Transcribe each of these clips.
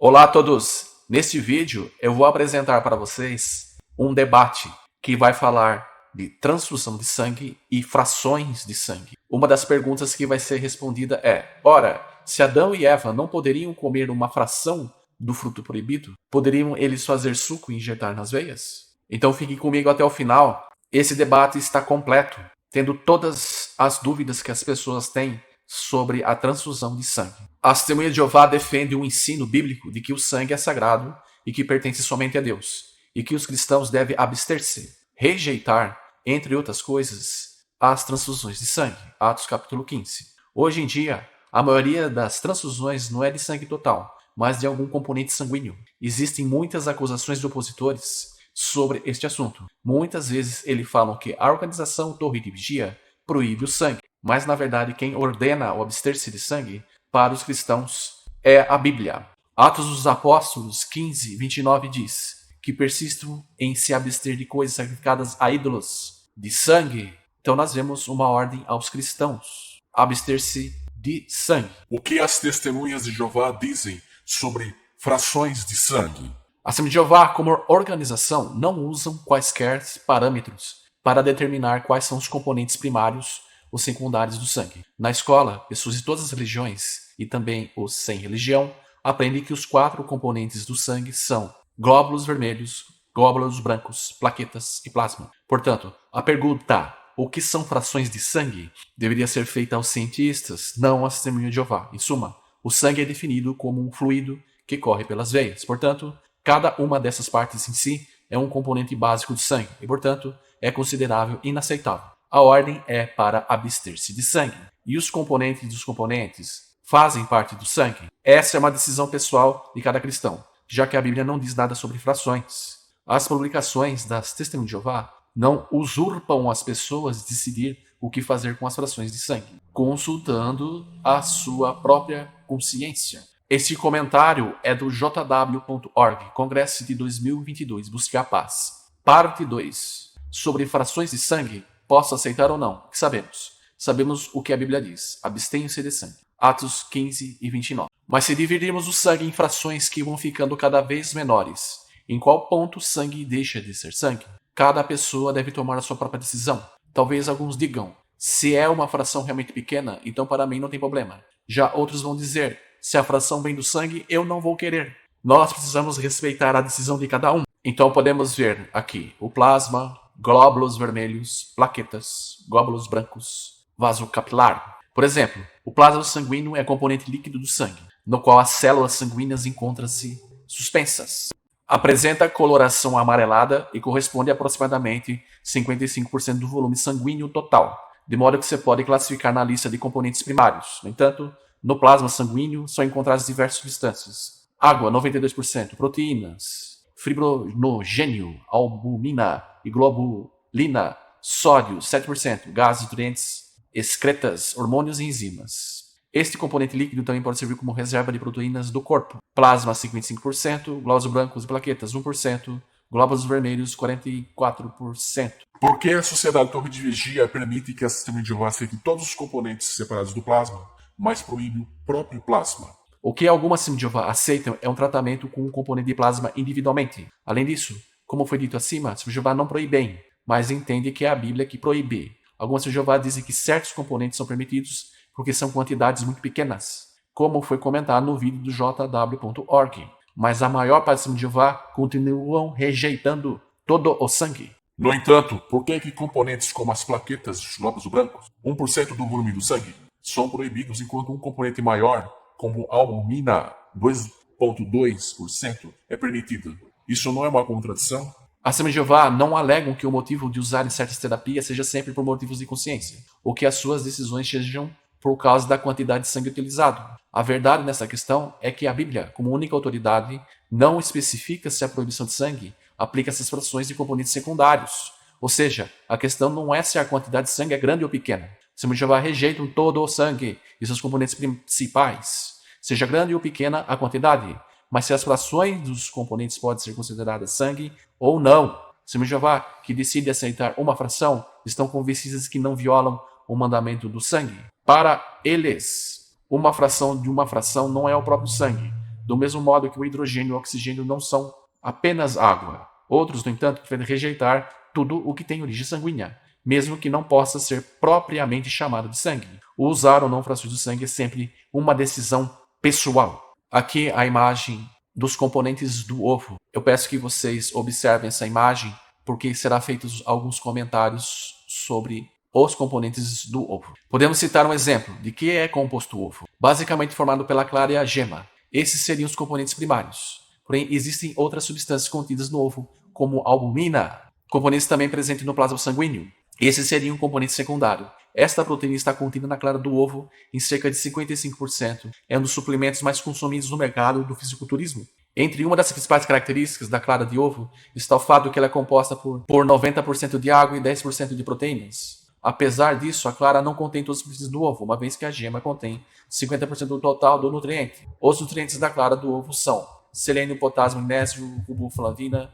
Olá a todos! Neste vídeo eu vou apresentar para vocês um debate que vai falar de transfusão de sangue e frações de sangue. Uma das perguntas que vai ser respondida é: ora, se Adão e Eva não poderiam comer uma fração do fruto proibido, poderiam eles fazer suco e injetar nas veias? Então fique comigo até o final. Esse debate está completo, tendo todas as dúvidas que as pessoas têm sobre a transfusão de sangue. A Testemunha de Jeová defende um ensino bíblico de que o sangue é sagrado e que pertence somente a Deus, e que os cristãos devem abster-se, rejeitar, entre outras coisas, as transfusões de sangue. Atos capítulo 15. Hoje em dia, a maioria das transfusões não é de sangue total, mas de algum componente sanguíneo. Existem muitas acusações de opositores sobre este assunto. Muitas vezes eles falam que a organização Torre de Vigia proíbe o sangue, mas na verdade quem ordena o abster-se de sangue para os cristãos é a Bíblia. Atos dos Apóstolos 15, 29 diz que persistam em se abster de coisas sacrificadas a ídolos, de sangue. Então nós vemos uma ordem aos cristãos: abster-se de sangue. O que as testemunhas de Jeová dizem sobre frações de sangue? A Assembleia de Jeová, como organização, não usam quaisquer parâmetros para determinar quais são os componentes primários ou secundários do sangue. Na escola, pessoas de todas as religiões e também os sem religião aprendem que os 4 componentes do sangue são glóbulos vermelhos, glóbulos brancos, plaquetas e plasma. Portanto, a pergunta: o que são frações de sangue? Deveria ser feita aos cientistas, não às testemunhas de Jeová. Em suma, o sangue é definido como um fluido que corre pelas veias. Portanto, cada uma dessas partes em si é um componente básico do sangue e, portanto, é considerável inaceitável. A ordem é para abster-se de sangue. E os componentes dos componentes fazem parte do sangue? Essa é uma decisão pessoal de cada cristão, já que a Bíblia não diz nada sobre frações. As publicações das Testemunhas de Jeová não usurpam as pessoas de decidir o que fazer com as frações de sangue, consultando a sua própria consciência. Este comentário é do jw.org, Congresso de 2022, Busque a Paz. Parte 2. Sobre frações de sangue, posso aceitar ou não? O que sabemos? Sabemos o que a Bíblia diz: abstenham-se de sangue. Atos 15 e 29. Mas se dividirmos o sangue em frações que vão ficando cada vez menores, em qual ponto o sangue deixa de ser sangue? Cada pessoa deve tomar a sua própria decisão. Talvez alguns digam: se é uma fração realmente pequena, então para mim não tem problema. Já outros vão dizer: se a fração vem do sangue, eu não vou querer. Nós precisamos respeitar a decisão de cada um. Então podemos ver aqui o plasma, glóbulos vermelhos, plaquetas, glóbulos brancos, vaso capilar. Por exemplo, o plasma sanguíneo é componente líquido do sangue, no qual as células sanguíneas encontram-se suspensas. Apresenta coloração amarelada e corresponde a aproximadamente 55% do volume sanguíneo total, de modo que você pode classificar na lista de componentes primários. No entanto, no plasma sanguíneo são encontradas diversas substâncias: água, 92%, proteínas, fibrinogênio, albumina e globulina, sódio, 7%, gases, nutrientes, excretas, hormônios e enzimas. Este componente líquido também pode servir como reserva de proteínas do corpo. Plasma, 55%, glóbulos brancos e plaquetas, 1%, glóbulos vermelhos, 44%. Por que a Sociedade Torre de Vigia permite que a Testemunha de Jeová aceite todos os componentes separados do plasma, mas proíbe o próprio plasma? O que algumas Testemunhas de Jeová aceitam é um tratamento com um componente de plasma individualmente. Além disso, como foi dito acima, as Testemunhas de Jeová não proíbem, mas entende que é a Bíblia que proíbe. Algumas Testemunhas de Jeová dizem que certos componentes são permitidos porque são quantidades muito pequenas, como foi comentado no vídeo do jw.org. Mas a maior parte das Testemunhas de Jeová continuam rejeitando todo o sangue. No entanto, por que componentes como as plaquetas e os glóbulos brancos, 1% do volume do sangue, são proibidos, enquanto um componente maior, como a albumina, 2,2%, é permitido? Isso não é uma contradição? As Testemunhas de Jeová não alegam que o motivo de usarem certas terapias seja sempre por motivos de consciência, ou que as suas decisões sejam por causa da quantidade de sangue utilizado. A verdade nessa questão é que a Bíblia, como única autoridade, não especifica se a proibição de sangue aplica essas frações de componentes secundários. Ou seja, a questão não é se a quantidade de sangue é grande ou pequena. As Testemunhas de Jeová rejeitam todo o sangue e seus componentes principais, seja grande ou pequena a quantidade, mas se as frações dos componentes podem ser consideradas sangue ou não. As Testemunhas de Jeová que decidem aceitar uma fração estão convencidas que não violam o mandamento do sangue. Para eles, uma fração de uma fração não é o próprio sangue, do mesmo modo que o hidrogênio e o oxigênio não são apenas água. Outros, no entanto, preferem rejeitar tudo o que tem origem sanguínea, mesmo que não possa ser propriamente chamado de sangue. O usar ou não frações do sangue é sempre uma decisão pessoal. Aqui a imagem dos componentes do ovo. Eu peço que vocês observem essa imagem, porque será feitos alguns comentários sobre os componentes do ovo. Podemos citar um exemplo de que é composto o ovo. Basicamente formado pela clara e a gema. Esses seriam os componentes primários. Porém, existem outras substâncias contidas no ovo, como albumina, componentes também presentes no plasma sanguíneo. Esse seria um componente secundário. Esta proteína está contida na clara do ovo em cerca de 55%. É um dos suplementos mais consumidos no mercado do fisiculturismo. Entre uma das principais características da clara de ovo está o fato de que ela é composta por 90% de água e 10% de proteínas. Apesar disso, a clara não contém todos os nutrientes do ovo, uma vez que a gema contém 50% do total do nutriente. Os nutrientes da clara do ovo são selênio, potássio, magnésio, riboflavina,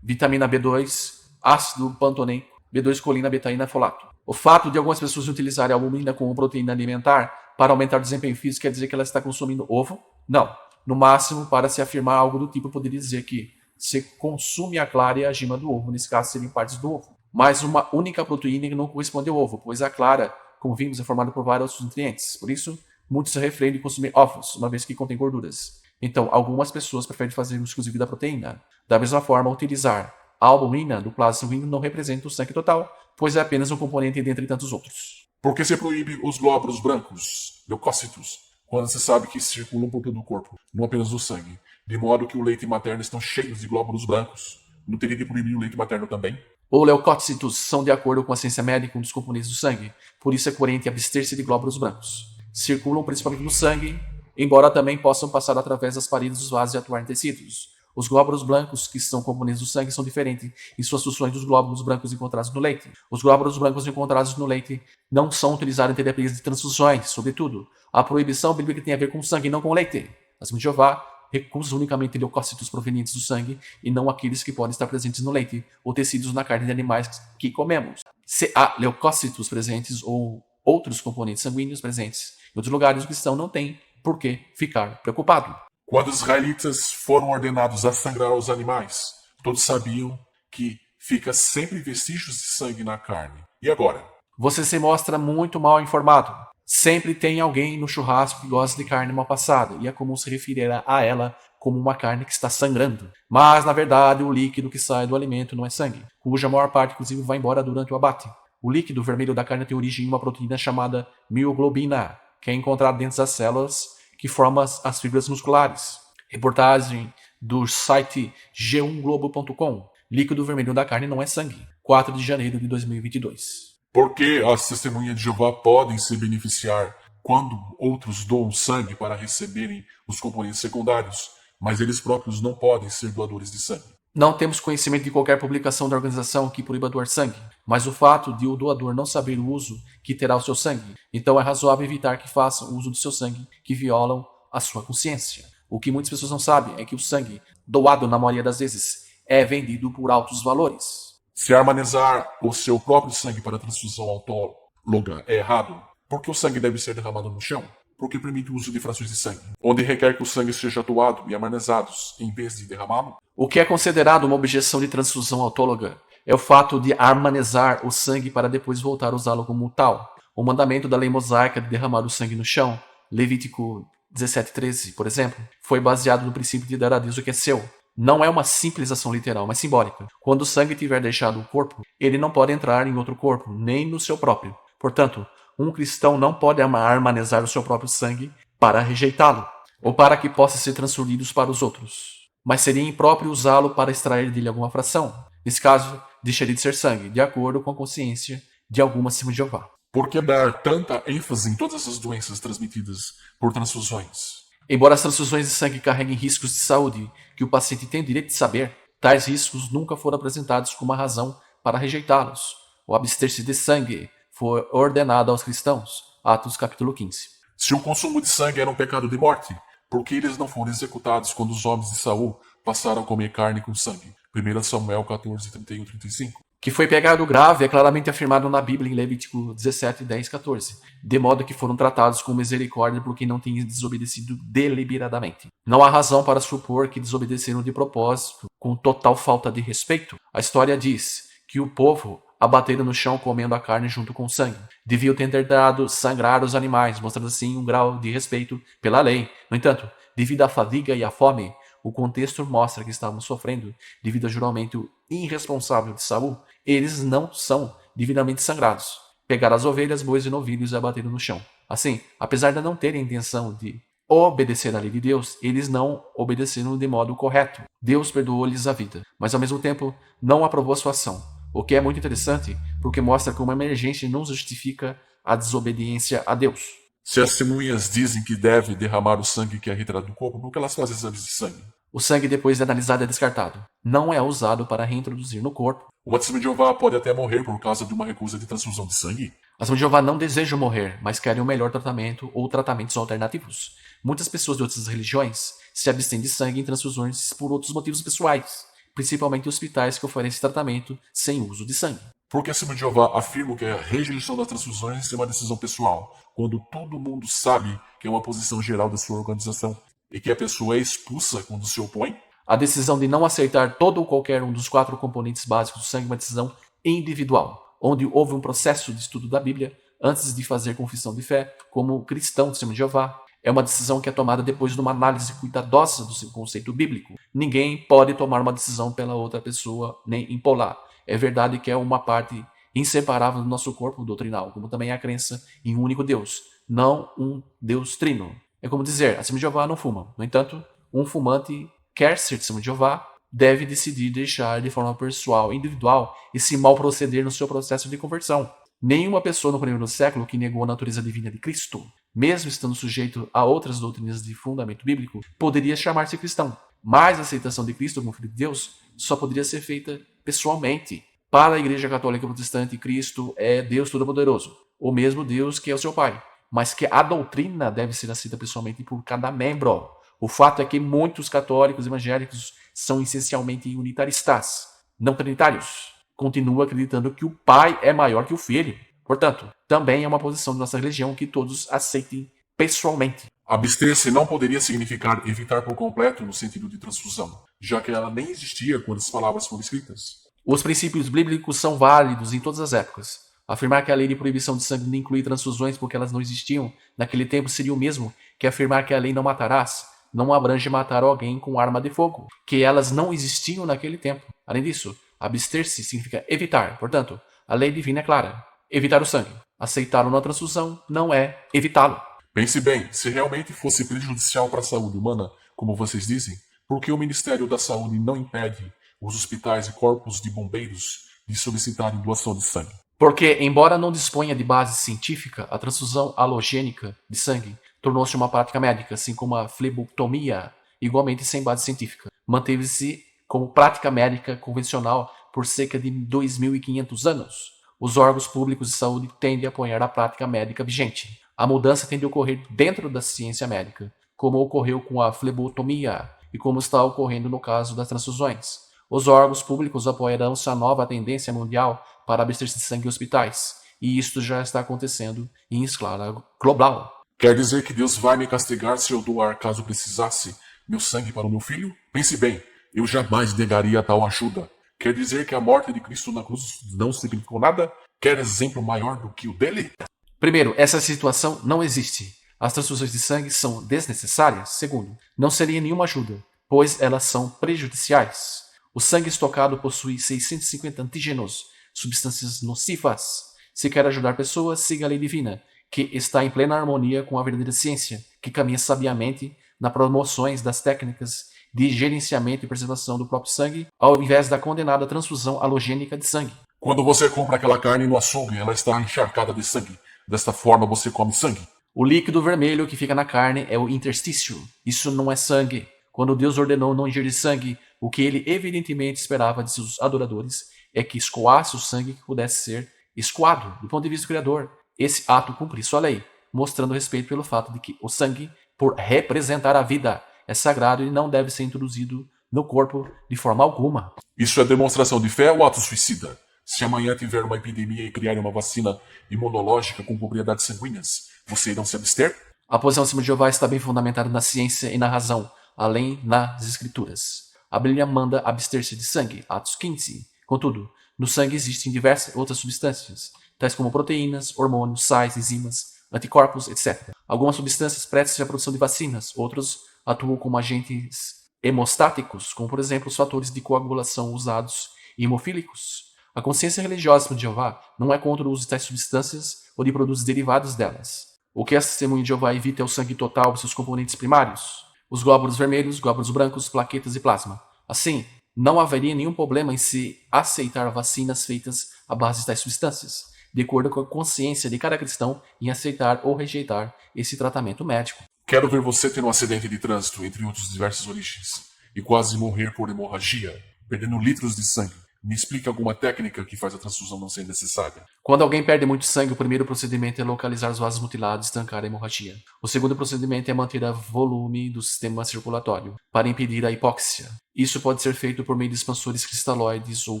vitamina B2, ácido pantonéico, B2 colina, betaína, folato. O fato de algumas pessoas utilizarem a albumina como proteína alimentar para aumentar o desempenho físico quer dizer que ela está consumindo ovo? Não. No máximo, para se afirmar algo do tipo, poderia dizer que se consome a clara e a gema do ovo, nesse caso seriam partes do ovo. Mas uma única proteína que não corresponde ao ovo, pois a clara, como vimos, é formada por vários outros nutrientes. Por isso, muitos se refream de consumir ovos, uma vez que contém gorduras. Então, algumas pessoas preferem fazer uso exclusivo da proteína. Da mesma forma, utilizar a albumina do plasma sanguíneo não representa o sangue total, pois é apenas um componente dentre tantos outros. Por que se proíbe os glóbulos brancos, leucócitos, quando se sabe que circulam por todo o corpo, não apenas no sangue, de modo que o leite materno estão cheios de glóbulos brancos? Não teria de proibir o leite materno também? Os leucócitos são, de acordo com a ciência médica, um dos componentes do sangue, por isso é coerente abster-se de glóbulos brancos. Circulam principalmente no sangue, embora também possam passar através das paredes dos vasos e atuar em tecidos. Os glóbulos brancos, que são componentes do sangue, são diferentes em suas funções dos glóbulos brancos encontrados no leite. Os glóbulos brancos encontrados no leite não são utilizados em terapias de transfusões, sobretudo. A proibição bíblica tem a ver com o sangue e não com o leite. As de Jeová recusa unicamente leucócitos provenientes do sangue e não aqueles que podem estar presentes no leite ou tecidos na carne de animais que comemos. Se há leucócitos presentes ou outros componentes sanguíneos presentes em outros lugares, o cristão não tem por que ficar preocupado. Quando os israelitas foram ordenados a sangrar os animais, todos sabiam que fica sempre vestígios de sangue na carne. E agora? Você se mostra muito mal informado. Sempre tem alguém no churrasco que gosta de carne mal passada, e é comum se referir a ela como uma carne que está sangrando. Mas, na verdade, o líquido que sai do alimento não é sangue, cuja maior parte, inclusive, vai embora durante o abate. O líquido vermelho da carne tem origem em uma proteína chamada mioglobina, que é encontrada dentro das células que formam as fibras musculares. Reportagem do site g1globo.com. Líquido vermelho da carne não é sangue. 4 de janeiro de 2022. Por que as testemunhas de Jeová podem se beneficiar quando outros doam sangue para receberem os componentes secundários, mas eles próprios não podem ser doadores de sangue? Não temos conhecimento de qualquer publicação da organização que proíba doar sangue, mas o fato de o doador não saber o uso que terá o seu sangue, então é razoável evitar que façam uso do seu sangue que violam a sua consciência. O que muitas pessoas não sabem é que o sangue doado, na maioria das vezes, é vendido por altos valores. Se harmonizar o seu próprio sangue para transfusão autóloga é errado, por que o sangue deve ser derramado no chão? Porque permite o uso de frações de sangue, onde requer que o sangue seja doado e harmonizados em vez de derramá-lo? O que é considerado uma objeção de transfusão autóloga é o fato de harmonizar o sangue para depois voltar a usá-lo como tal. O mandamento da lei mosaica de derramar o sangue no chão, Levítico 17:13, por exemplo, foi baseado no princípio de dar a Deus o que é seu. Não é uma simples ação literal, mas simbólica. Quando o sangue tiver deixado o corpo, ele não pode entrar em outro corpo, nem no seu próprio. Portanto, um cristão não pode harmonizar o seu próprio sangue para rejeitá-lo, ou para que possa ser transferido para os outros. Mas seria impróprio usá-lo para extrair dele alguma fração. Nesse caso, deixaria de ser sangue, de acordo com a consciência de algumas testemunhas de Jeová. Por que dar tanta ênfase em todas essas doenças transmitidas por transfusões? Embora as transfusões de sangue carreguem riscos de saúde que o paciente tem o direito de saber, tais riscos nunca foram apresentados como uma razão para rejeitá-los. O abster-se de sangue foi ordenado aos cristãos. Atos capítulo 15. Se o consumo de sangue era um pecado de morte, por que eles não foram executados quando os homens de Saul passaram a comer carne com sangue? 1 Samuel 14, 31, 35. Que foi pecado grave é claramente afirmado na Bíblia em Levítico 17, 10, 14. De modo que foram tratados com misericórdia porque não tinham desobedecido deliberadamente. Não há razão para supor que desobedeceram de propósito, com total falta de respeito. A história diz que o povo abateram no chão comendo a carne junto com o sangue. Deviam ter dado sangrar os animais, mostrando assim um grau de respeito pela lei. No entanto, devido à fadiga e à fome, o contexto mostra que estavam sofrendo devido ao juramento irresponsável de Saul. Eles não são devidamente sangrados. Pegaram as ovelhas, bois e novilhos e abateram no chão. Assim, apesar de não terem intenção de obedecer à lei de Deus, eles não obedeceram de modo correto. Deus perdoou-lhes a vida, mas ao mesmo tempo não aprovou a sua ação. O que é muito interessante, porque mostra que uma emergência não justifica a desobediência a Deus. Se as testemunhas dizem que deve derramar o sangue que é retirado do corpo, por que elas fazem exames de sangue? O sangue, depois de analisado, é descartado. Não é usado para reintroduzir no corpo. Uma testemunha de Jeová pode até morrer por causa de uma recusa de transfusão de sangue? As Testemunhas de Jeová não desejam morrer, mas querem um melhor tratamento ou tratamentos alternativos. Muitas pessoas de outras religiões se abstêm de sangue em transfusões por outros motivos pessoais, principalmente hospitais que oferecem tratamento sem uso de sangue. Porque a Testemunha de Jeová afirma que a rejeição das transfusões é uma decisão pessoal, quando todo mundo sabe que é uma posição geral da sua organização e que a pessoa é expulsa quando se opõe? A decisão de não aceitar todo ou qualquer um dos 4 componentes básicos do sangue é uma decisão individual, onde houve um processo de estudo da Bíblia antes de fazer confissão de fé como cristão de Testemunha de Jeová. É uma decisão que é tomada depois de uma análise cuidadosa do seu conceito bíblico. Ninguém pode tomar uma decisão pela outra pessoa, nem impolar. É verdade que é uma parte inseparável do nosso corpo doutrinal, como também a crença em um único Deus, não um Deus trino. É como dizer, a Testemunha de Jeová não fuma. No entanto, um fumante quer ser Testemunha de Jeová, deve decidir deixar de forma pessoal, individual, esse mal proceder no seu processo de conversão. Nenhuma pessoa no primeiro século que negou a natureza divina de Cristo, mesmo estando sujeito a outras doutrinas de fundamento bíblico, poderia chamar-se cristão. Mas a aceitação de Cristo como Filho de Deus só poderia ser feita pessoalmente. Para a Igreja Católica Protestante, Cristo é Deus Todo-Poderoso, o mesmo Deus que é o seu Pai, mas que a doutrina deve ser aceita pessoalmente por cada membro. O fato é que muitos católicos evangélicos são essencialmente unitaristas, não trinitários. Continuam acreditando que o Pai é maior que o Filho. Portanto, também é uma posição de nossa religião que todos aceitem pessoalmente. Abster-se não poderia significar evitar por completo no sentido de transfusão, já que ela nem existia quando as palavras foram escritas. Os princípios bíblicos são válidos em todas as épocas. Afirmar que a lei de proibição de sangue não inclui transfusões porque elas não existiam naquele tempo seria o mesmo que afirmar que a lei não matarás não abrange matar alguém com arma de fogo, que elas não existiam naquele tempo. Além disso, abster-se significa evitar. Portanto, a lei divina é clara. Evitar o sangue. Aceitá-lo na transfusão não é evitá-lo. Pense bem, se realmente fosse prejudicial para a saúde humana, como vocês dizem, por que o Ministério da Saúde não impede os hospitais e corpos de bombeiros de solicitarem doação de sangue? Porque, embora não disponha de base científica, a transfusão halogênica de sangue tornou-se uma prática médica, assim como a flebotomia, igualmente sem base científica. Manteve-se como prática médica convencional por cerca de 2.500 anos. Os órgãos públicos de saúde tendem a apoiar a prática médica vigente. A mudança tende a ocorrer dentro da ciência médica, como ocorreu com a flebotomia e como está ocorrendo no caso das transfusões. Os órgãos públicos apoiarão-se a nova tendência mundial para abster-se de sangue em hospitais, e isto já está acontecendo em escala global. Quer dizer que Deus vai me castigar se eu doar caso precisasse meu sangue para o meu filho? Pense bem, eu jamais negaria tal ajuda. Quer dizer que a morte de Cristo na cruz não significou nada? Quer exemplo maior do que o dele? Primeiro, essa situação não existe. As transfusões de sangue são desnecessárias. Segundo, não seria nenhuma ajuda, pois elas são prejudiciais. O sangue estocado possui 650 antígenos, substâncias nocivas. Se quer ajudar pessoas, siga a lei divina, que está em plena harmonia com a verdadeira ciência, que caminha sabiamente nas promoções das técnicas de gerenciamento e preservação do próprio sangue, ao invés da condenada transfusão halogênica de sangue. Quando você compra aquela carne no açougue, ela está encharcada de sangue. Desta forma você come sangue. O líquido vermelho que fica na carne é o interstício. Isso não é sangue. Quando Deus ordenou não ingerir sangue, o que ele evidentemente esperava de seus adoradores é que escoasse o sangue que pudesse ser escoado do ponto de vista do Criador. Esse ato cumprir sua lei, mostrando respeito pelo fato de que o sangue, por representar a vida, é sagrado e não deve ser introduzido no corpo de forma alguma. Isso é demonstração de fé ou ato suicida? Se amanhã tiver uma epidemia e criar uma vacina imunológica com propriedades sanguíneas, vocês irão se abster? A posição acima de Jeová está bem fundamentada na ciência e na razão, além nas escrituras. A Bíblia manda abster-se de sangue, Atos 15. Contudo, no sangue existem diversas outras substâncias, tais como proteínas, hormônios, sais, enzimas, anticorpos, etc. Algumas substâncias prestam à produção de vacinas, outros atuam como agentes hemostáticos, como por exemplo os fatores de coagulação usados em hemofílicos. A consciência religiosa de Jeová não é contra o uso de tais substâncias ou de produtos derivados delas. O que a testemunha de Jeová evita é o sangue total e seus componentes primários, os glóbulos vermelhos, glóbulos brancos, plaquetas e plasma. Assim, não haveria nenhum problema em se aceitar vacinas feitas à base de tais substâncias, de acordo com a consciência de cada cristão em aceitar ou rejeitar esse tratamento médico. Quero ver você ter um acidente de trânsito, entre outros diversas origens, e quase morrer por hemorragia, perdendo litros de sangue. Me explique alguma técnica que faz a transfusão não ser necessária. Quando alguém perde muito sangue, o primeiro procedimento é localizar os vasos mutilados e estancar a hemorragia. O segundo procedimento é manter o volume do sistema circulatório, para impedir a hipóxia. Isso pode ser feito por meio de expansores cristalóides ou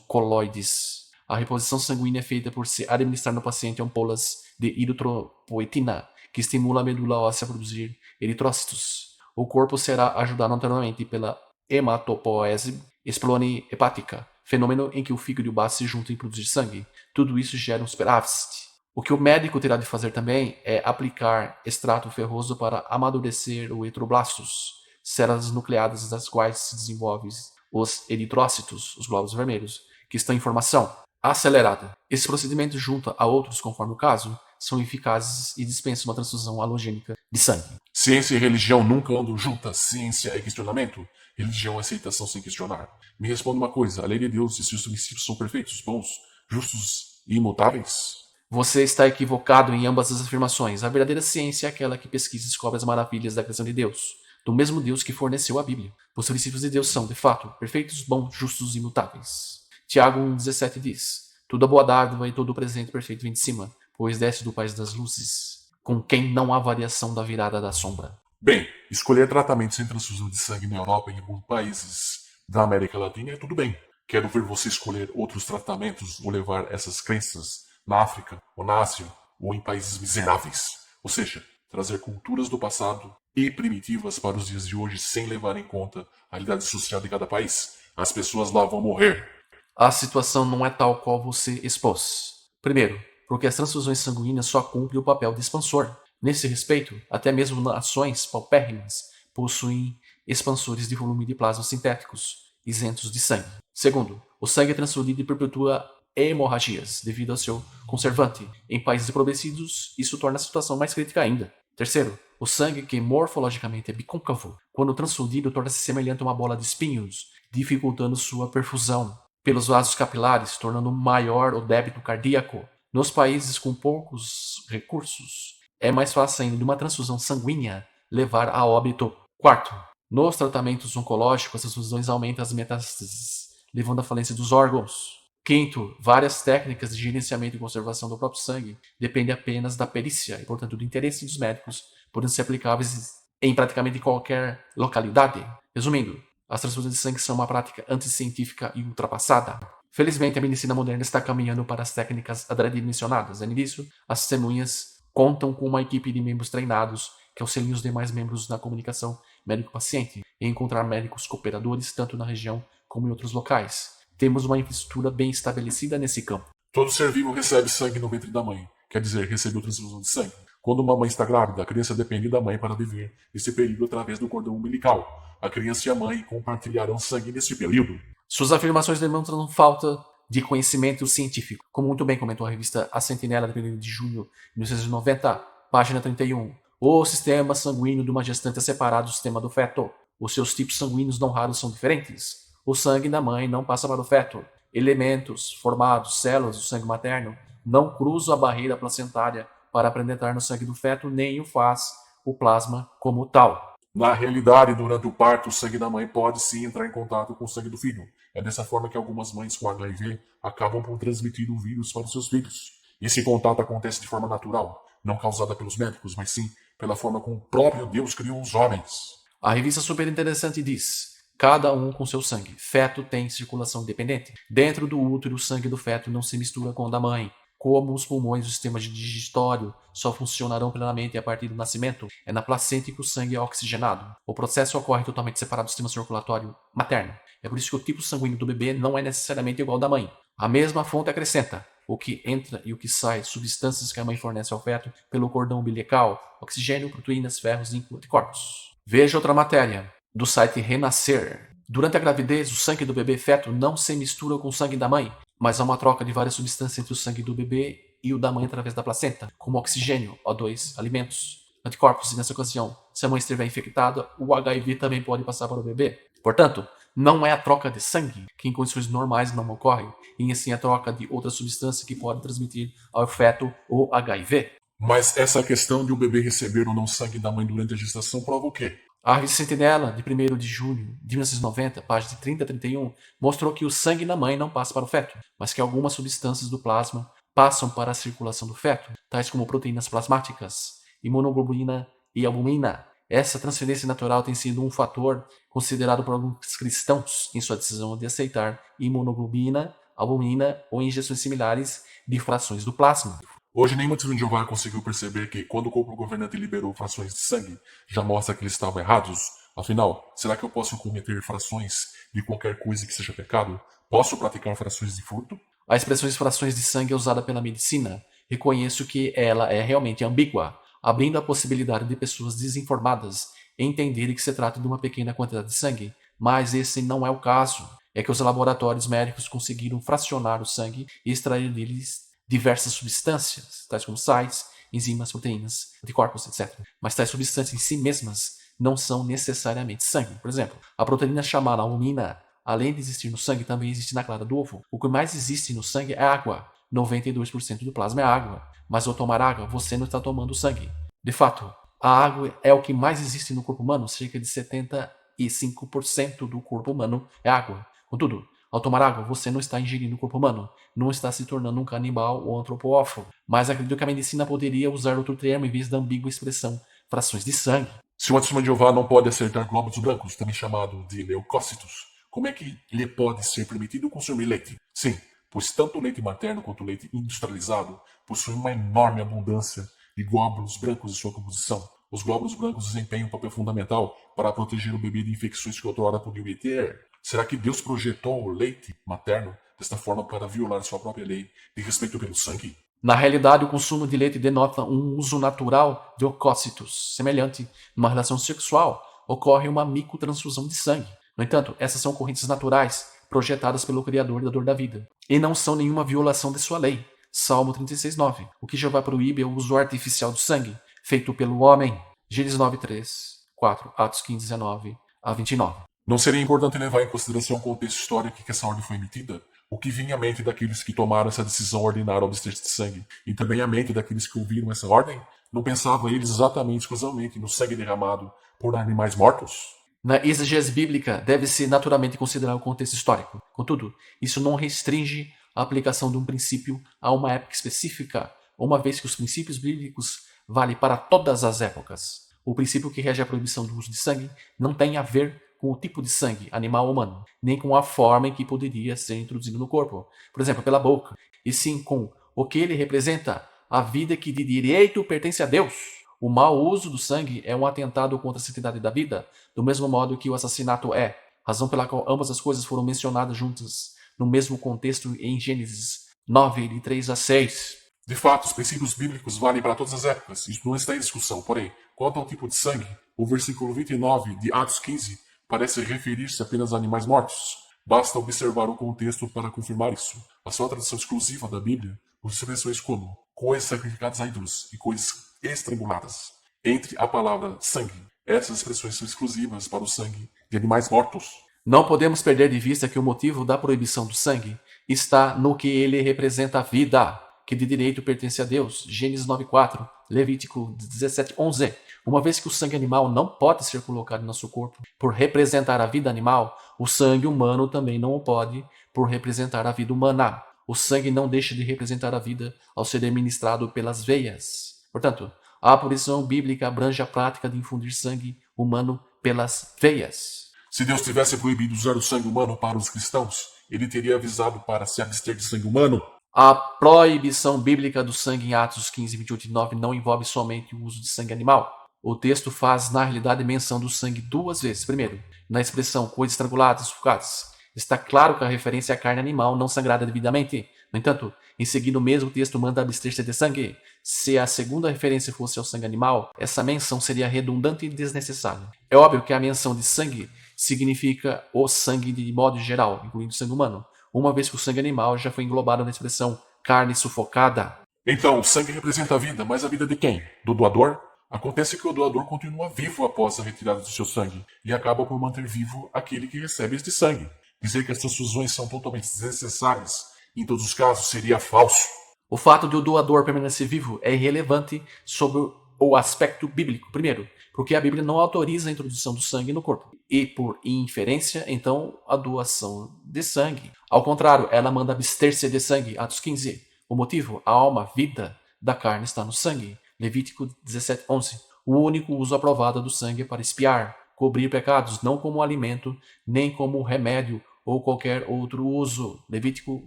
coloides. A reposição sanguínea é feita por se administrar no paciente ampolas de eritropoetina, que estimula a medula óssea a produzir eritrócitos. O corpo será ajudado naturalmente pela hematopoese esplone hepática, fenômeno em que o fígado e o baço se juntam em produzir sangue. Tudo isso gera um superávit. O que o médico terá de fazer também é aplicar extrato ferroso para amadurecer o eritroblastos, células nucleadas das quais se desenvolvem os eritrócitos, os glóbulos vermelhos, que estão em formação acelerada. Esse procedimento, junto a outros conforme o caso, são eficazes e dispensam uma transfusão halogênica de sangue. Ciência e religião nunca andam juntas. Ciência é questionamento, religião é aceitação sem questionar. Me responda uma coisa, a lei de Deus e seus princípios são perfeitos, bons, justos e imutáveis? Você está equivocado em ambas as afirmações. A verdadeira ciência é aquela que pesquisa e descobre as maravilhas da criação de Deus, do mesmo Deus que forneceu a Bíblia. Os princípios de Deus são, de fato, perfeitos, bons, justos e imutáveis. Tiago 1,17 diz: Toda boa dádiva e todo presente perfeito vem de cima, pois desce do Pai das luzes, com quem não há variação da virada da sombra. Bem, escolher tratamento sem transfusão de sangue na Europa e em alguns países da América Latina é tudo bem. Quero ver você escolher outros tratamentos ou levar essas crenças na África, ou na Ásia, ou em países miseráveis. Ou seja, trazer culturas do passado e primitivas para os dias de hoje sem levar em conta a realidade social de cada país. As pessoas lá vão morrer. A situação não é tal qual você expôs. Primeiro, porque as transfusões sanguíneas só cumprem o papel de expansor. Nesse respeito, até mesmo nações paupérrimas possuem expansores de volume de plasma sintéticos, isentos de sangue. Segundo, o sangue é transferido e perpetua hemorragias devido ao seu conservante. Em países empobrecidos, isso torna a situação mais crítica ainda. Terceiro, o sangue, que morfologicamente é bicôncavo, quando transfundido torna-se semelhante a uma bola de espinhos, dificultando sua perfusão pelos vasos capilares, tornando maior o débito cardíaco. Nos países com poucos recursos, é mais fácil ainda de uma transfusão sanguínea levar a óbito. Quarto, nos tratamentos oncológicos, as transfusões aumentam as metástases, levando à falência dos órgãos. Quinto, várias técnicas de gerenciamento e conservação do próprio sangue dependem apenas da perícia e, portanto, do interesse dos médicos, podendo ser aplicáveis em praticamente qualquer localidade. Resumindo, as transfusões de sangue são uma prática anticientífica e ultrapassada. Felizmente, a medicina moderna está caminhando para as técnicas anteriormente mencionadas. Além disso, as testemunhas contam com uma equipe de membros treinados que auxiliam os demais membros na comunicação médico-paciente e encontrar médicos cooperadores tanto na região como em outros locais. Temos uma infraestrutura bem estabelecida nesse campo. Todo ser vivo recebe sangue no ventre da mãe, quer dizer, recebeu transfusão de sangue. Quando uma mãe está grávida, a criança depende da mãe para viver esse período através do cordão umbilical. A criança e a mãe compartilharão sangue nesse período. Suas afirmações demonstram falta de conhecimento científico, como muito bem comentou a revista A Sentinela, de junho de 1990, página 31. O sistema sanguíneo de uma gestante é separado do sistema do feto. Os seus tipos sanguíneos não raros são diferentes. O sangue da mãe não passa para o feto. Elementos formados, células do sangue materno, não cruzam a barreira placentária para penetrar no sangue do feto, nem o faz o plasma como tal. Na realidade, durante o parto, o sangue da mãe pode sim entrar em contato com o sangue do filho. É dessa forma que algumas mães com HIV acabam por transmitir o vírus para os seus filhos. Esse contato acontece de forma natural, não causada pelos médicos, mas sim pela forma como o próprio Deus criou os homens. A revista Super Interessante diz: cada um com seu sangue. Feto tem circulação independente. Dentro do útero, o sangue do feto não se mistura com o da mãe. Como os pulmões e o sistema digestório só funcionarão plenamente a partir do nascimento, é na placenta que o sangue é oxigenado. O processo ocorre totalmente separado do sistema circulatório materno. É por isso que o tipo sanguíneo do bebê não é necessariamente igual ao da mãe. A mesma fonte acrescenta: o que entra e o que sai, substâncias que a mãe fornece ao feto pelo cordão umbilical, oxigênio, proteínas, ferros e anticorpos. Veja outra matéria, do site Renascer. Durante a gravidez, o sangue do bebê feto não se mistura com o sangue da mãe, mas há uma troca de várias substâncias entre o sangue do bebê e o da mãe através da placenta, como oxigênio, O2, alimentos, anticorpos, e nessa ocasião, se a mãe estiver infectada, o HIV também pode passar para o bebê. Portanto, não é a troca de sangue, que em condições normais não ocorre, e sim a troca de outra substância que pode transmitir ao feto o HIV. Mas essa questão de o bebê receber ou não sangue da mãe durante a gestação prova o quê? A revista Sentinela, de 1º de junho de 1990, páginas de 30 a 31, mostrou que o sangue da mãe não passa para o feto, mas que algumas substâncias do plasma passam para a circulação do feto, tais como proteínas plasmáticas, imunoglobulina e albumina. Essa transferência natural tem sido um fator considerado por alguns cristãos em sua decisão de aceitar imunoglobulina, albumina ou injeções similares de frações do plasma. Hoje, nenhum testemunho de Jeová conseguiu perceber que, quando o corpo governante liberou frações de sangue, já mostra que eles estavam errados? Afinal, será que eu posso cometer frações de qualquer coisa que seja pecado? Posso praticar frações de furto? A expressão frações de sangue é usada pela medicina. Reconheço que ela é realmente ambígua, abrindo a possibilidade de pessoas desinformadas entenderem que se trata de uma pequena quantidade de sangue, mas esse não é o caso. É que os laboratórios médicos conseguiram fracionar o sangue e extrair deles diversas substâncias, tais como sais, enzimas, proteínas, anticorpos, etc. Mas tais substâncias em si mesmas não são necessariamente sangue. Por exemplo, a proteína chamada albumina, além de existir no sangue, também existe na clara do ovo. O que mais existe no sangue é água. 92% do plasma é água. Mas ao tomar água, você não está tomando sangue. De fato, a água é o que mais existe no corpo humano. Cerca de 75% do corpo humano é água. Contudo, ao tomar água, você não está ingerindo o corpo humano, não está se tornando um canibal ou antropófago, mas acredito que a medicina poderia usar outro termo em vez da ambígua expressão frações de sangue. Se uma testemunha de Jeová não pode acertar glóbulos brancos, também chamado de leucócitos, como é que lhe pode ser permitido consumir leite? Sim, pois tanto o leite materno quanto o leite industrializado possuem uma enorme abundância de glóbulos brancos em sua composição. Os glóbulos brancos desempenham um papel fundamental para proteger o bebê de infecções que outrora podiam ter. Será que Deus projetou o leite materno desta forma para violar sua própria lei de respeito pelo sangue? Na realidade, o consumo de leite denota um uso natural de ocócitos. Semelhante, numa relação sexual, ocorre uma microtransfusão de sangue. No entanto, essas são correntes naturais, projetadas pelo Criador da dor da vida, e não são nenhuma violação de sua lei. Salmo 36:9. O que Jeová proíbe é o uso artificial do sangue, feito pelo homem. Gênesis 9:3, 4, Atos 15:19 a 29. Não seria importante levar em consideração o contexto histórico em que essa ordem foi emitida? O que vinha à mente daqueles que tomaram essa decisão ordinária ao obster-se de sangue? E também à mente daqueles que ouviram essa ordem? Não pensavam eles exatamente, exclusivamente, no sangue derramado por animais mortos? Na exegese bíblica, deve-se naturalmente considerar o contexto histórico. Contudo, isso não restringe a aplicação de um princípio a uma época específica, uma vez que os princípios bíblicos valem para todas as épocas. O princípio que rege a proibição do uso de sangue não tem a ver com o tipo de sangue, animal ou humano, nem com a forma em que poderia ser introduzido no corpo, por exemplo, pela boca, e sim com o que ele representa, a vida que de direito pertence a Deus. O mau uso do sangue é um atentado contra a santidade da vida, do mesmo modo que o assassinato é, razão pela qual ambas as coisas foram mencionadas juntas, no mesmo contexto em Gênesis 9, de 3 a 6. De fato, os princípios bíblicos valem para todas as épocas, isso não está em discussão. Porém, quanto ao tipo de sangue, o versículo 29 de Atos 15 parece referir-se apenas a animais mortos. Basta observar o contexto para confirmar isso. A sua tradução exclusiva da Bíblia usa expressões como coisas sacrificadas a ídolos e coisas estranguladas. Entre a palavra sangue, essas expressões são exclusivas para o sangue de animais mortos. Não podemos perder de vista que o motivo da proibição do sangue está no que ele representa a vida, que de direito pertence a Deus. Gênesis 9:4, Levítico 17:11. Uma vez que o sangue animal não pode ser colocado em nosso corpo por representar a vida animal, o sangue humano também não o pode por representar a vida humana. O sangue não deixa de representar a vida ao ser administrado pelas veias. Portanto, a abolição bíblica abrange a prática de infundir sangue humano pelas veias. Se Deus tivesse proibido usar o sangue humano para os cristãos, ele teria avisado para se abster de sangue humano? A proibição bíblica do sangue em Atos 15, 28 e 9 não envolve somente o uso de sangue animal. O texto faz, na realidade, menção do sangue duas vezes. Primeiro, na expressão coisas estranguladas, sufocadas. Está claro que a referência é à carne animal não sangrada devidamente. No entanto, em seguida o mesmo texto manda abster-se de sangue. Se a segunda referência fosse ao sangue animal, essa menção seria redundante e desnecessária. É óbvio que a menção de sangue significa o sangue de modo geral, incluindo o sangue humano, uma vez que o sangue animal já foi englobado na expressão carne sufocada. Então, o sangue representa a vida, mas a vida de quem? Do doador? Acontece que o doador continua vivo após a retirada do seu sangue e acaba por manter vivo aquele que recebe este sangue. Dizer que as transfusões são totalmente desnecessárias em todos os casos seria falso. O fato de o doador permanecer vivo é irrelevante sobre o aspecto bíblico. Primeiro, porque a Bíblia não autoriza a introdução do sangue no corpo. E, por inferência, então, a doação de sangue. Ao contrário, ela manda abster-se de sangue. Atos 15. O motivo, a alma, a vida da carne está no sangue. Levítico 17, 11. O único uso aprovado do sangue é para expiar, cobrir pecados, não como alimento, nem como remédio ou qualquer outro uso. Levítico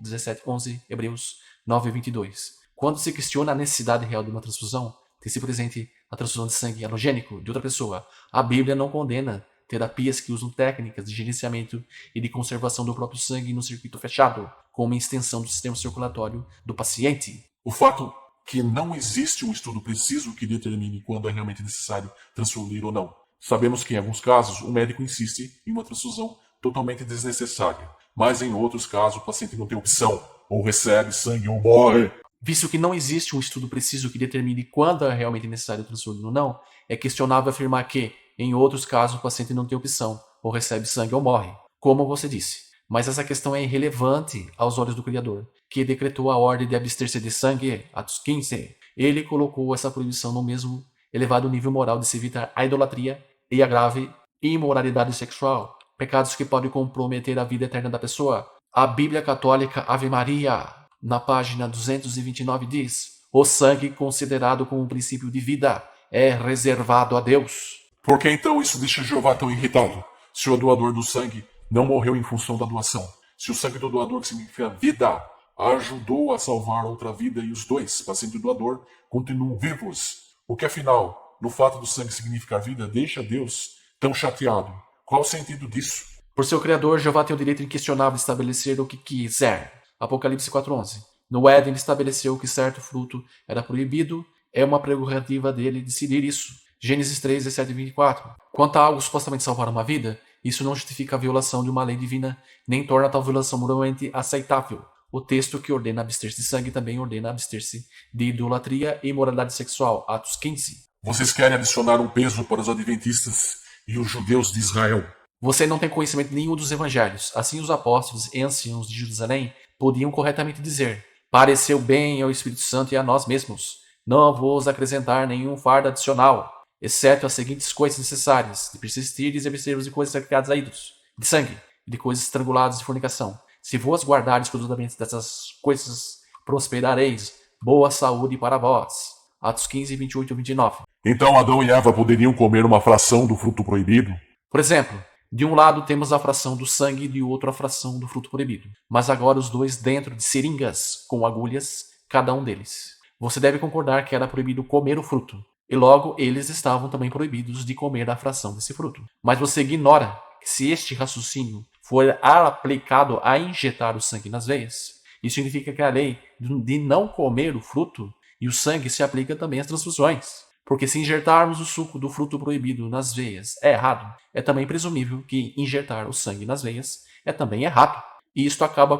17, 11. Hebreus 9, 22. Quando se questiona a necessidade real de uma transfusão, tem-se presente a transfusão de sangue halogênico de outra pessoa. A Bíblia não condena terapias que usam técnicas de gerenciamento e de conservação do próprio sangue no circuito fechado, como uma extensão do sistema circulatório do paciente. O fato que não existe um estudo preciso que determine quando é realmente necessário transfundir ou não. Sabemos que em alguns casos o médico insiste em uma transfusão totalmente desnecessária, mas em outros casos o paciente não tem opção, ou recebe sangue ou morre. Visto que não existe um estudo preciso que determine quando é realmente necessário transfundir ou não, é questionável afirmar que, em outros casos, o paciente não tem opção, ou recebe sangue ou morre, como você disse. Mas essa questão é irrelevante aos olhos do Criador, que decretou a ordem de abster-se de sangue, Atos 15. Ele colocou essa proibição no mesmo elevado nível moral de se evitar a idolatria e a grave imoralidade sexual, pecados que podem comprometer a vida eterna da pessoa. A Bíblia Católica Ave Maria, na página 229, diz: o sangue considerado como um princípio de vida é reservado a Deus. Por que então isso deixa Jeová tão irritado? Se o doador do sangue não morreu em função da doação, se o sangue do doador, que significa vida, ajudou a salvar outra vida e os dois, paciente e doador, continuam vivos, o que afinal, no fato do sangue significar vida, deixa Deus tão chateado? Qual o sentido disso? Por seu Criador, Jeová tem o direito inquestionável de estabelecer o que quiser. Apocalipse 4:11. No Éden ele estabeleceu que certo fruto era proibido, é uma prerrogativa dele decidir isso. Gênesis 3, 17 e 24. Quanto a algo supostamente salvar uma vida, isso não justifica a violação de uma lei divina, nem torna tal violação moralmente aceitável. O texto que ordena abster-se de sangue também ordena abster-se de idolatria e imoralidade sexual. Atos 15. Vocês querem adicionar um peso para os adventistas e os judeus de Israel? Você não tem conhecimento nenhum dos evangelhos. Assim os apóstolos e anciãos de Jerusalém podiam corretamente dizer: pareceu bem ao Espírito Santo e a nós mesmos não vos acrescentar nenhum fardo adicional, exceto as seguintes coisas necessárias: de persistir e abster-vos de coisas sacrificadas a ídolos, de sangue, e de coisas estranguladas de fornicação. Se vos guardares cuidadosamente dessas coisas, prosperareis. Boa saúde para vós. Atos 15, 28 e 29. Então Adão e Eva poderiam comer uma fração do fruto proibido? Por exemplo, de um lado temos a fração do sangue e de outro a fração do fruto proibido. Mas agora os dois dentro de seringas com agulhas, cada um deles. Você deve concordar que era proibido comer o fruto. E logo eles estavam também proibidos de comer a fração desse fruto. Mas você ignora que se este raciocínio for aplicado a injetar o sangue nas veias, isso significa que a lei de não comer o fruto e o sangue se aplica também às transfusões. Porque se injetarmos o suco do fruto proibido nas veias é errado, é também presumível que injetar o sangue nas veias é também errado. E isto acaba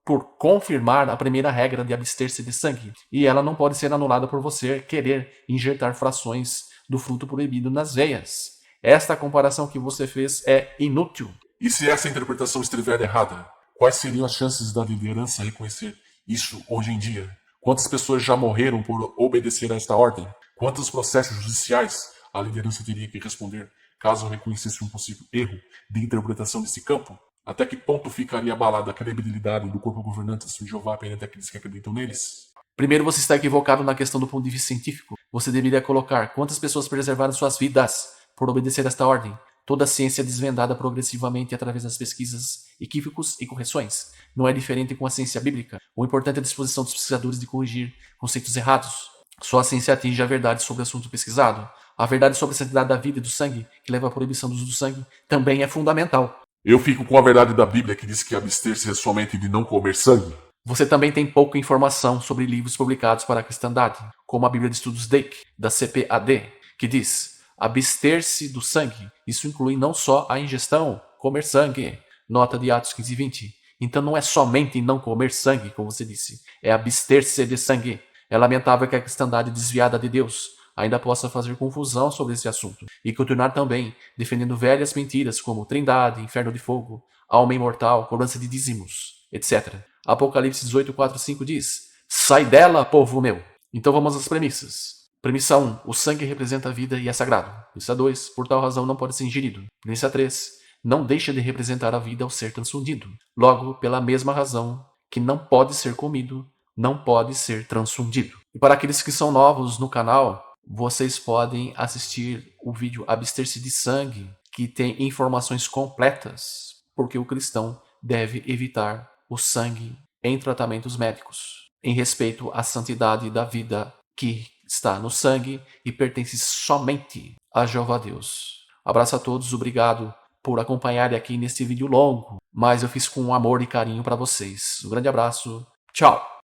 por confirmar a primeira regra de abster-se de sangue, e ela não pode ser anulada por você querer injetar frações do fruto proibido nas veias. Esta comparação que você fez é inútil. E se essa interpretação estiver errada, quais seriam as chances da liderança reconhecer isso hoje em dia? Quantas pessoas já morreram por obedecer a esta ordem? Quantos processos judiciais a liderança teria que responder caso reconhecesse um possível erro de interpretação desse campo? Até que ponto ficaria abalada a credibilidade do corpo governante de Jeová perante aqueles que acreditam neles? Primeiro, você está equivocado na questão do ponto de vista científico. Você deveria colocar quantas pessoas preservaram suas vidas por obedecer esta ordem. Toda a ciência é desvendada progressivamente através das pesquisas, equívocos e correções. Não é diferente com a ciência bíblica. O importante é a disposição dos pesquisadores de corrigir conceitos errados. Só a ciência atinge a verdade sobre o assunto pesquisado. A verdade sobre a santidade da vida e do sangue, que leva à proibição do uso do sangue, também é fundamental. Eu fico com a verdade da Bíblia que diz que abster-se é somente de não comer sangue. Você também tem pouca informação sobre livros publicados para a cristandade, como a Bíblia de Estudos Dake, da CPAD, que diz: abster-se do sangue. Isso inclui não só a ingestão, comer sangue. Nota de Atos 15:20. Então não é somente não comer sangue, como você disse, é abster-se de sangue. É lamentável que a cristandade desviada de Deus ainda possa fazer confusão sobre esse assunto e continuar também defendendo velhas mentiras como trindade, inferno de fogo, alma imortal, cobrança de dízimos, etc. Apocalipse 18:4-5 diz: sai dela, povo meu. Então vamos às premissas. Premissa 1. O sangue representa a vida e é sagrado. Premissa 2. Por tal razão não pode ser ingerido. Premissa 3. Não deixa de representar a vida ao ser transfundido. Logo, pela mesma razão que não pode ser comido, não pode ser transfundido. E para aqueles que são novos no canal, vocês podem assistir o vídeo Abster-se de Sangue, que tem informações completas, porque o cristão deve evitar o sangue em tratamentos médicos, em respeito à santidade da vida que está no sangue e pertence somente a Jeová Deus. Abraço a todos, obrigado por acompanharem aqui neste vídeo longo, mas eu fiz com amor e carinho para vocês. Um grande abraço, tchau!